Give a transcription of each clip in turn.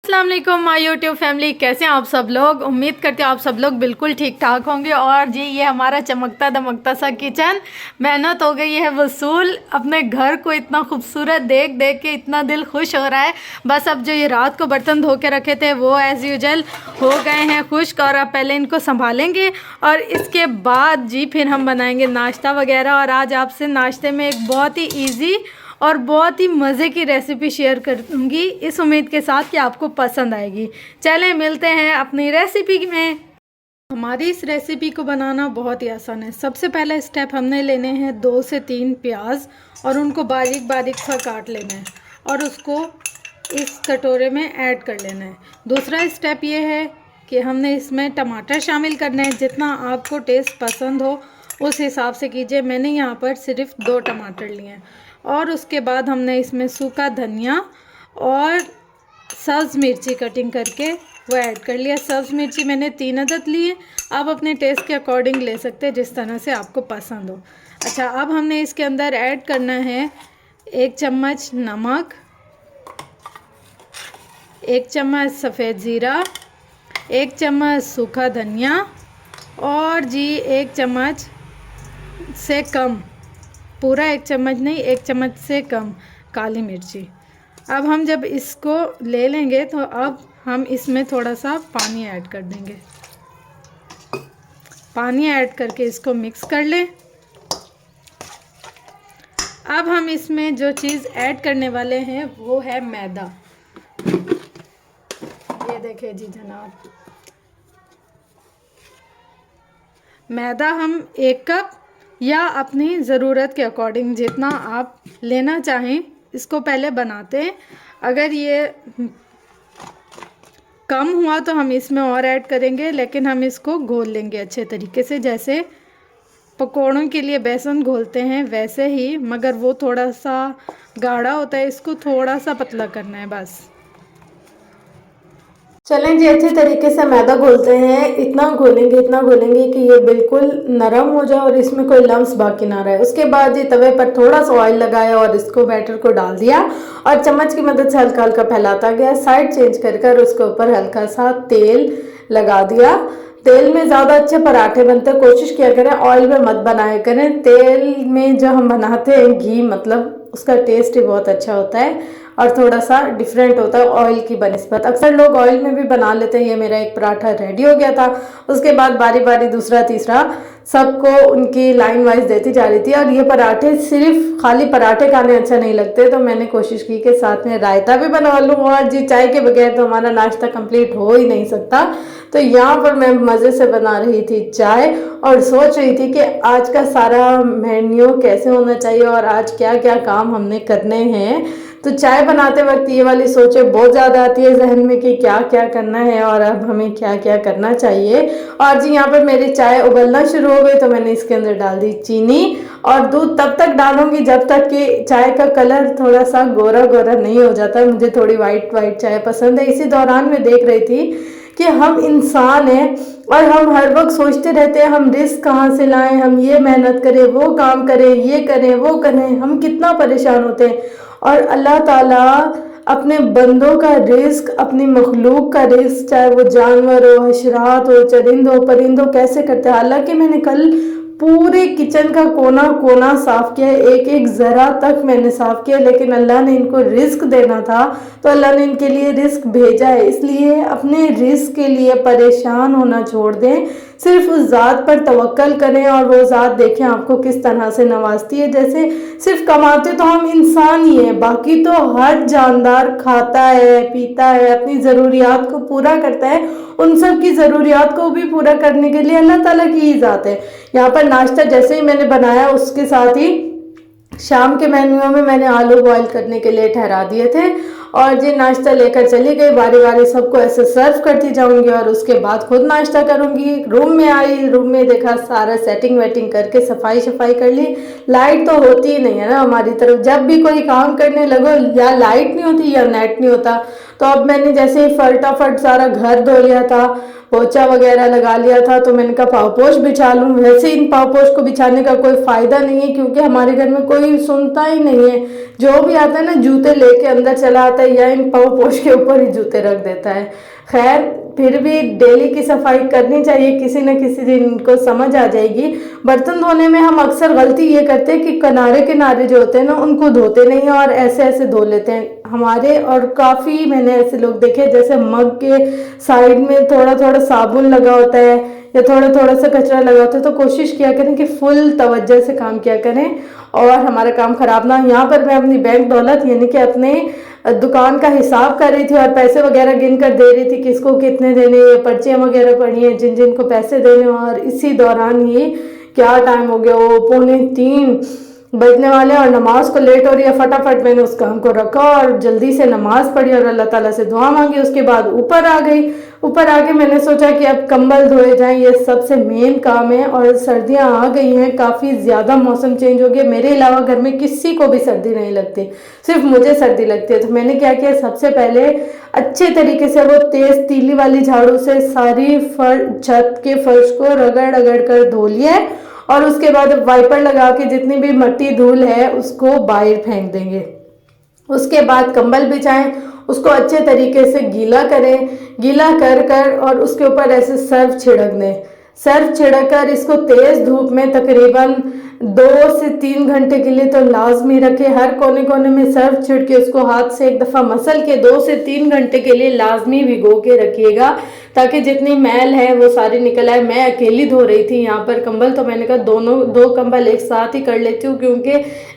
अस्सलाम वालेकुम my YouTube family, कैसे हैं आप सब लोग। उम्मीद करते हैं आप सब लोग बिल्कुल ठीक ठाक होंगे। और जी ये हमारा चमकता दमकता सा किचन, मेहनत हो गई है वसूल। अपने घर को इतना खूबसूरत देख देख के इतना दिल खुश हो रहा है। बस अब जो ये रात को बर्तन धो के रखे थे वो एज़ यूजल हो गए हैं खुश्क, और अब पहले इनको संभालेंगे और इसके बाद जी फिर हम बनाएंगे नाश्ता वगैरह। और आज आपसे नाश्ते में एक बहुत ही ईजी और बहुत ही मज़े की रेसिपी शेयर करूँगी, इस उम्मीद के साथ कि आपको पसंद आएगी। चलें मिलते हैं अपनी रेसिपी में। हमारी इस रेसिपी को बनाना बहुत ही आसान है। सबसे पहला स्टेप हमने लेने हैं 2 से 3 प्याज और उनको बारीक बारीक सा काट लेना है और उसको इस कटोरे में ऐड कर लेना है। दूसरा स्टेप ये है कि हमने इसमें टमाटर शामिल करना है। जितना आपको टेस्ट पसंद हो उस हिसाब से कीजिए। मैंने यहाँ पर सिर्फ 2 टमाटर लिए हैं। और उसके बाद हमने इसमें सूखा धनिया और सब्ज़ मिर्ची कटिंग करके वो ऐड कर लिया। सब्ज़ मिर्ची मैंने 3 अदद लिए। आप अपने टेस्ट के अकॉर्डिंग ले सकते हैं, जिस तरह से आपको पसंद हो। अच्छा, अब हमने इसके अंदर ऐड करना है 1 चम्मच नमक, 1 चम्मच सफ़ेद ज़ीरा, 1 चम्मच सूखा धनिया और जी 1 चम्मच से कम, पूरा 1 चम्मच नहीं, 1 चम्मच से कम काली मिर्ची। अब हम जब इसको ले लेंगे तो अब हम इसमें थोड़ा सा पानी ऐड कर देंगे। पानी ऐड करके इसको मिक्स कर लें। अब हम इसमें जो चीज़ ऐड करने वाले हैं वो है मैदा। ये देखिए जी जनाब, मैदा हम 1 कप या अपनी ज़रूरत के अकॉर्डिंग जितना आप लेना चाहें इसको पहले बनाते हैं। अगर ये कम हुआ तो हम इसमें और ऐड करेंगे, लेकिन हम इसको घोल लेंगे अच्छे तरीके से, जैसे पकौड़ों के लिए बेसन घोलते हैं वैसे ही, मगर वो थोड़ा सा गाढ़ा होता है, इसको थोड़ा सा पतला करना है बस। चलें जी, अच्छे तरीके से मैदा घोलते हैं। इतना घोलेंगे कि ये बिल्कुल नरम हो जाए और इसमें कोई लम्स बाकी ना रहे। उसके बाद ये तवे पर थोड़ा सा ऑयल लगाया और इसको बैटर को डाल दिया और चम्मच की मदद से हल्का हल्का फैलाता गया। साइड चेंज कर कर उसके ऊपर हल्का सा तेल लगा दिया। तेल में ज़्यादा अच्छे पराठे बनते हैं, कोशिश किया करें ऑयल में मत बनाया करें। तेल में जो हम बनाते हैं घी, मतलब उसका टेस्ट ही बहुत अच्छा होता है और थोड़ा सा डिफरेंट होता है ऑयल की बनिस्बत। अक्सर लोग ऑयल में भी बना लेते हैं। ये मेरा एक पराठा रेडी हो गया था। उसके बाद बारी बारी दूसरा तीसरा सबको उनकी लाइन वाइज देती जा रही थी। और ये पराठे सिर्फ खाली पराठे खाने अच्छा नहीं लगते, तो मैंने कोशिश की कि साथ में रायता भी बनवा लूँ। और जी चाय के बगैर तो हमारा नाश्ता कंप्लीट हो ही नहीं सकता। तो यहाँ पर मैं मज़े से बना रही थी चाय और सोच रही थी कि आज का सारा मेन्यू कैसे होना चाहिए और आज क्या क्या काम हमने करने हैं। तो चाय बनाते वक्त ये वाली सोचें बहुत ज़्यादा आती है जहन में कि क्या क्या करना है और अब हमें क्या क्या करना चाहिए। और जी यहाँ पर मेरी चाय उबलना शुरू हो गई तो मैंने इसके अंदर डाल दी चीनी और दूध तब तक डालूंगी जब तक कि चाय का कलर थोड़ा सा गोरा गोरा नहीं हो जाता। मुझे थोड़ी वाइट वाइट चाय पसंद है। इसी दौरान मैं देख रही थी कि हम इंसान हैं और हम हर वक्त सोचते रहते हैं हम रिस्क कहाँ से लाएं, हम ये मेहनत करें, वो काम करें, ये करें, वो करें, हम कितना परेशान होते हैं। और अल्लाह ताला अपने बंदों का रिस्क, अपनी मखलूक का रिस्क, चाहे वो जानवर हो, हशरात हो, चरिंद हो, परिंद हो, कैसे करते हैं। हालांकि मैंने कल पूरे किचन का कोना कोना साफ़ किया, एक एक ज़रा तक मैंने साफ़ किया, लेकिन अल्लाह ने इनको रिस्क देना था तो अल्लाह ने इनके लिए रिस्क भेजा है। इसलिए अपने रिस्क के लिए परेशान होना छोड़ दें, सिर्फ उस ज़ात पर तवक्कल करें और वो ज़ात देखें आपको किस तरह से नवाजती है। जैसे सिर्फ कमाते तो हम इंसान ही हैं, बाकी तो हर जानदार खाता है, पीता है, अपनी ज़रूरियात को पूरा करता है। उन सब की ज़रूरियात को भी पूरा करने के लिए अल्लाह ताला की ही ज़ात है। यहाँ पर नाश्ता जैसे ही मैंने बनाया उसके साथ ही शाम के मेन्यू में मैंने आलू बॉईल करने के लिए ठहरा दिए थे और ये नाश्ता लेकर चली गई। बारी बारी सबको ऐसे सर्व करती जाऊंगी और उसके बाद खुद नाश्ता करूंगी। रूम में आई, रूम में देखा सारा सेटिंग वेटिंग करके सफाई शफाई कर ली। लाइट तो होती ही नहीं है ना हमारी तरफ। जब भी कोई काम करने लगो या लाइट नहीं होती या नेट नहीं होता, तो अब मैंने जैसे ही फटाफट सारा घर धो लिया था, पोछा वगैरह लगा लिया था, तो मैंने कहा पावपोश बिछा लूँ। वैसे इन पावपोश को बिछाने का कोई फ़ायदा नहीं है क्योंकि हमारे घर में कोई सुनता ही नहीं है। जो भी आता है ना जूते लेके अंदर चला आता है या इन पावपोश के ऊपर ही जूते रख देता है। खैर फिर भी डेली की सफाई करनी चाहिए, किसी न किसी दिन इनको समझ आ जाएगी। बर्तन धोने में हम अक्सर गलती ये करते हैं कि किनारे किनारे जो होते हैं ना उनको धोते नहीं हैं और ऐसे ऐसे धो लेते हैं हमारे। और काफ़ी मैंने ऐसे लोग देखे जैसे मग के साइड में थोड़ा थोड़ा साबुन लगा होता है या थोड़ा थोड़ा सा कचरा लगा होता है। तो कोशिश किया करें कि फुल तवज्जो से काम किया करें और हमारा काम खराब ना। यहाँ पर मैं अपनी बैंक दौलत यानी कि अपने दुकान का हिसाब कर रही थी और पैसे वगैरह गिन कर दे रही थी किसको कितने देने, पर्चियाँ वगैरह पड़ी हैं जिन जिन को पैसे देने। और इसी दौरान ही क्या टाइम हो गया, वो 2:45 बजने वाले और नमाज को लेट हो रही है। फटाफट मैंने उस काम को रखा और जल्दी से नमाज पढ़ी और अल्लाह ताला से दुआ मांगी। उसके बाद ऊपर आ गई। ऊपर आके मैंने सोचा कि अब कंबल धोए जाएं, ये सबसे मेन काम है। और सर्दियां आ गई हैं, काफ़ी ज़्यादा मौसम चेंज हो गया। मेरे अलावा घर में किसी को भी सर्दी नहीं लगती, सिर्फ मुझे सर्दी लगती है। तो मैंने क्या किया, सबसे पहले अच्छे तरीके से वो तेज़ तीली वाली झाड़ू से सारी छत के फर्श को रगड़ रगड़ कर धो लिया और उसके बाद वाइपर लगा के जितनी भी मट्टी धूल है उसको बाहर फेंक देंगे। उसके बाद कंबल बिछाएं, उसको अच्छे तरीके से गीला करें, गीला कर कर और उसके ऊपर ऐसे सर्फ छिड़क दें। सर्फ छिड़क कर इसको तेज़ धूप में तकरीबन 2 से 3 घंटे के लिए तो लाजमी रखें। हर कोने कोने में सर्फ छिड़के उसको हाथ से एक दफ़ा मसल के 2 से 3 घंटे के लिए लाजमी भिगो के रखिएगा ताकि जितनी मैल है वो सारी निकल आए। मैं अकेली धो रही थी यहाँ पर कंबल, तो मैंने कहा दो कंबल एक साथ ही कर लेती हूँ क्योंकि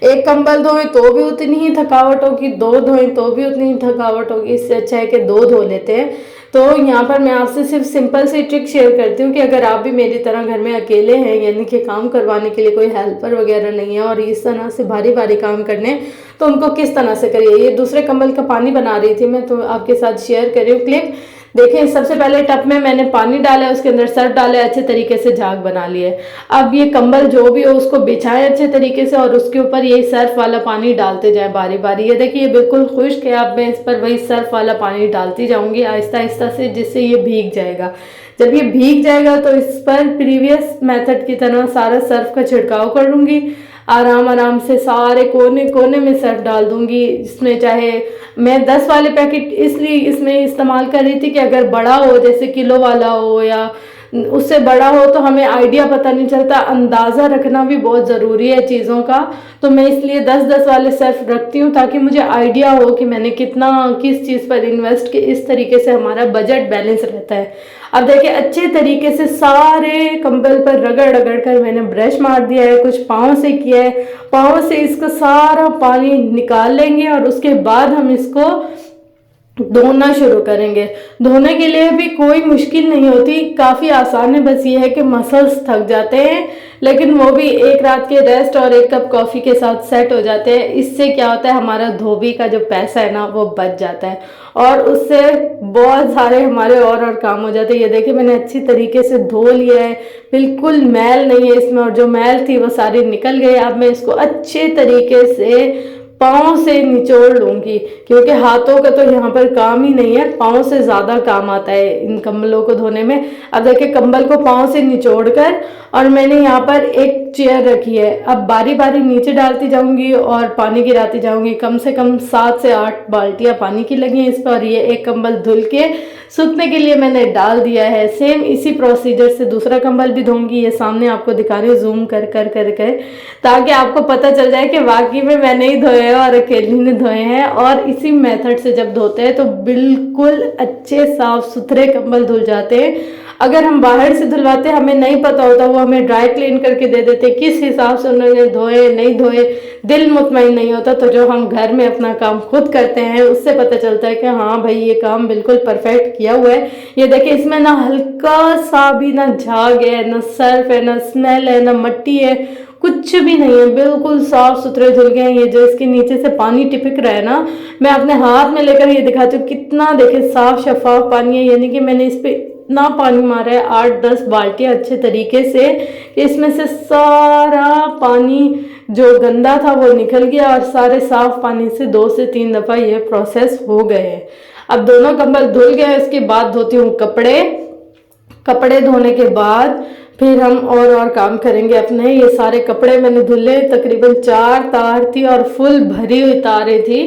एक कंबल धोएं तो भी उतनी ही थकावट होगी, 2 धोएं तो भी उतनी ही थकावट होगी। इससे अच्छा है कि 2 धो लेते हैं। तो यहाँ पर मैं आपसे सिर्फ सिंपल सी ट्रिक शेयर करती हूँ कि अगर आप भी मेरी तरह घर में अकेले हैं यानी कि काम करवाने के लिए कोई हेल्पर वगैरह नहीं है और इस तरह से भारी भारी काम करने, तो उनको किस तरह से करिए। ये दूसरे कंबल का पानी बना रही थी मैं, तो आपके साथ शेयर कर रही हूँ क्लिप। देखें, सबसे पहले टब में मैंने पानी डाला है, उसके अंदर सर्फ डाला है, अच्छे तरीके से झाग बना लिया है। अब ये कंबल जो भी हो उसको बिछाएं अच्छे तरीके से और उसके ऊपर ये सर्फ वाला पानी डालते जाएं बारी बारी। ये देखिए ये बिल्कुल खुश्क है। अब मैं इस पर वही सर्फ वाला पानी डालती जाऊंगी आहिस्ता आहिस्ता से, जिससे ये भीग जाएगा। जब ये भीग जाएगा तो इस पर प्रीवियस मेथड की तरह सारा सर्फ का छिड़काव कर लूँगी। आराम आराम से सारे कोने कोने में सर्फ डाल दूंगी। इसमें चाहे मैं 10 वाले पैकेट इसलिए इसमें इस्तेमाल कर रही थी कि अगर बड़ा हो जैसे किलो वाला हो या उससे बड़ा हो तो हमें आइडिया पता नहीं चलता, अंदाज़ा रखना भी बहुत ज़रूरी है चीज़ों का। तो मैं इसलिए 10-10 वाले सर्फ रखती हूँ ताकि मुझे आइडिया हो कि मैंने कितना किस चीज़ पर इन्वेस्ट किया। इस तरीके से हमारा बजट बैलेंस रहता है। अब देखिए अच्छे तरीके से सारे कंबल पर रगड़ रगड़ कर मैंने ब्रश मार दिया है, कुछ पाँव से किया है। पाँव से इसका सारा पानी निकाल लेंगे और उसके बाद हम इसको धोना शुरू करेंगे। धोने के लिए भी कोई मुश्किल नहीं होती, काफ़ी आसान है। बस ये है कि मसल्स थक जाते हैं, लेकिन वो भी एक रात के रेस्ट और एक कप कॉफ़ी के साथ सेट हो जाते हैं। इससे क्या होता है, हमारा धोबी का जो पैसा है ना वो बच जाता है और उससे बहुत सारे हमारे और काम हो जाते हैं। ये देखिए मैंने अच्छी तरीके से धो लिया है, बिल्कुल मैल नहीं है इसमें और जो मैल थी वो सारी निकल गई। अब मैं इसको अच्छे तरीके से पाँव से निचोड़ लूँगी क्योंकि हाथों का तो यहाँ पर काम ही नहीं है, पाँव से ज़्यादा काम आता है इन कंबलों को धोने में। अब देखिए कंबल को पाँव से निचोड़ कर और मैंने यहाँ पर एक चेयर रखी है। अब बारी बारी नीचे डालती जाऊँगी और पानी गिराती जाऊँगी। कम से कम 7 से 8 बाल्टियाँ पानी की लगी हैं इस पर। ये एक कंबल धुल के सूखने के लिए मैंने डाल दिया है। सेम इसी प्रोसीजर से दूसरा कंबल भी धोऊंगी। ये सामने आपको दिखा रही हूँ जूम कर कर कर कर ताकि आपको पता चल जाए कि वाकई में मैंने ही धोए हैं और अकेली ने धोए हैं। और इसी मेथड से जब धोते हैं तो बिल्कुल अच्छे साफ सुथरे कंबल धुल जाते हैं। अगर हम बाहर से धुलवाते हमें नहीं पता होता, वो हमें ड्राई क्लीन करके दे देते, किस हिसाब से उन्होंने धोए नहीं धोए दिल मुतमईन नहीं होता। तो जो हम घर में अपना काम खुद करते हैं उससे पता चलता है कि हाँ भाई ये काम बिल्कुल परफेक्ट किया हुआ है। ये देखिए इसमें ना हल्का सा भी ना झाग है, ना सर्फ है, ना स्मेल है, ना मट्टी है, कुछ भी नहीं है, बिल्कुल साफ सुथरे धुल गए हैं। ये जो इसके नीचे से पानी टिपक रहा है ना, मैं अपने हाथ में लेकर ये दिखाती हूँ कितना देखिए साफ शफाफ पानी है। यानी कि मैंने इस पे इतना पानी मारा है 8-10 बाल्टियाँ अच्छे तरीके से कि इसमें से सारा पानी जो गंदा था वो निकल गया और सारे साफ पानी से 2 से 3 दफ़ा ये प्रोसेस हो गए हैं। अब दोनों कंबल धुल गए, उसके बाद धोती हूँ कपड़े धोने के बाद फिर हम और काम करेंगे अपने। ये सारे कपड़े मैंने धुले, तकरीबन 4 तार थी और फुल भरी हुई तारें थी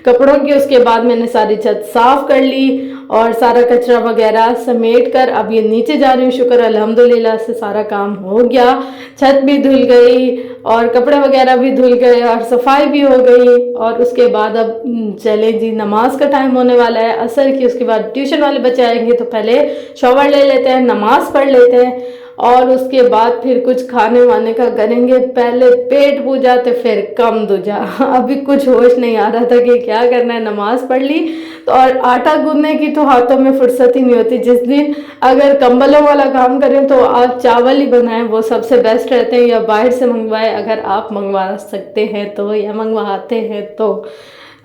कपड़ों की। उसके बाद मैंने सारी छत साफ कर ली और सारा कचरा वगैरह समेट कर अब ये नीचे जा रही हूँ। शुक्र अल्हम्दुलिल्लाह से सारा काम हो गया, छत भी धुल गई और कपड़े वगैरह भी धुल गए और सफाई भी हो गई। और उसके बाद अब चले जी, नमाज का टाइम होने वाला है असर की। उसके बाद ट्यूशन वाले बच्चे आएंगे तो पहले शॉवर ले लेते हैं, नमाज पढ़ लेते हैं और उसके बाद फिर कुछ खाने वाने का करेंगे। पहले पेट पूजा तो फिर कम दूजा। अभी कुछ होश नहीं आ रहा था कि क्या करना है, नमाज पढ़ ली तो। और आटा गूंदने की तो हाथों में फुर्सत ही नहीं होती। जिस दिन अगर कंबलों वाला काम करें तो आप चावल ही बनाएं, वो सबसे बेस्ट रहते हैं, या बाहर से मंगवाएं अगर आप मंगवा सकते हैं तो, या मंगवाते हैं तो।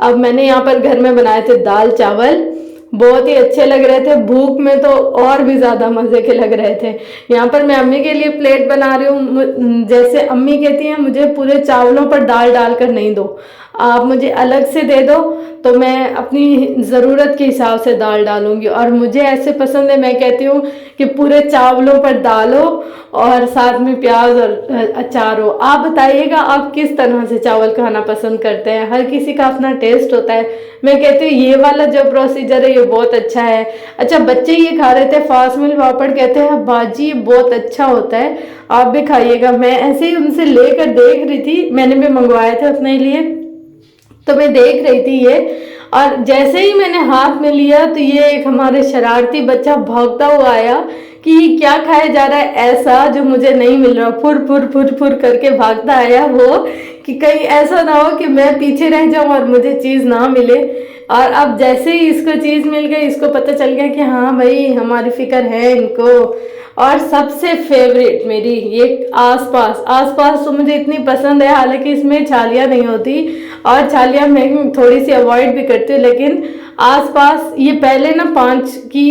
अब मैंने यहाँ पर घर में बनाए थे दाल चावल, बहुत ही अच्छे लग रहे थे, भूख में तो और भी ज़्यादा मज़े के लग रहे थे। यहाँ पर मैं अम्मी के लिए प्लेट बना रही हूँ। जैसे अम्मी कहती हैं मुझे पूरे चावलों पर दाल डालकर नहीं दो, आप मुझे अलग से दे दो तो मैं अपनी ज़रूरत के हिसाब से दाल डालूंगी। और मुझे ऐसे पसंद है, मैं कहती हूँ कि पूरे चावलों पर दाल हो और साथ में प्याज और अचार हो। आप बताइएगा आप किस तरह से चावल खाना पसंद करते हैं, हर किसी का अपना टेस्ट होता है। मैं कहती हूँ ये वाला जो प्रोसीजर है ये बहुत अच्छा है। अच्छा, बच्चे ये खा रहे थे फास्ट मिल पापड़, कहते हैं बाजी ये बहुत अच्छा होता है, आप भी खाइएगा। मैं ऐसे ही उनसे लेकर देख रही थी, मैंने भी मंगवाए थे अपने लिए, तो मैं देख रही थी ये। और जैसे ही मैंने हाथ में लिया तो ये एक हमारे शरारती बच्चा भागता हुआ आया कि ये क्या खाया जा रहा है ऐसा जो मुझे नहीं मिल रहा। फुर फुर फुर फुर करके भागता आया वो, कि कहीं ऐसा ना हो कि मैं पीछे रह जाऊं और मुझे चीज़ ना मिले। और अब जैसे ही इसको चीज़ मिल गई, इसको पता चल गया कि हाँ भाई हमारी फिक्र है इनको। और सबसे फेवरेट मेरी ये आसपास तो मुझे इतनी पसंद है, हालांकि इसमें छालियाँ नहीं होती और छालियाँ मैं थोड़ी सी अवॉइड भी करती हूँ, लेकिन आसपास ये पहले ना 5 की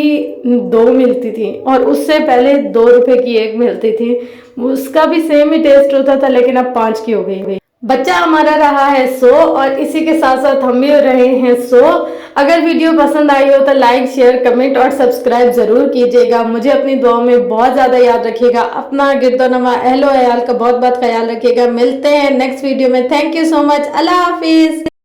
2 मिलती थी और उससे पहले 2 रुपए की 1 मिलती थी, उसका भी सेम ही टेस्ट होता था, लेकिन अब 5 की हो गई। बच्चा हमारा रहा है सो और इसी के साथ साथ हम भी रहे हैं सो। अगर वीडियो पसंद आई हो तो लाइक शेयर कमेंट और सब्सक्राइब जरूर कीजिएगा। मुझे अपनी दुआओं में बहुत ज़्यादा याद रखिएगा। अपना गिरदोनवा अहलो अयाल का बहुत बहुत ख्याल रखिएगा। मिलते हैं नेक्स्ट वीडियो में। Thank you so much. अल्लाह हाफिज़।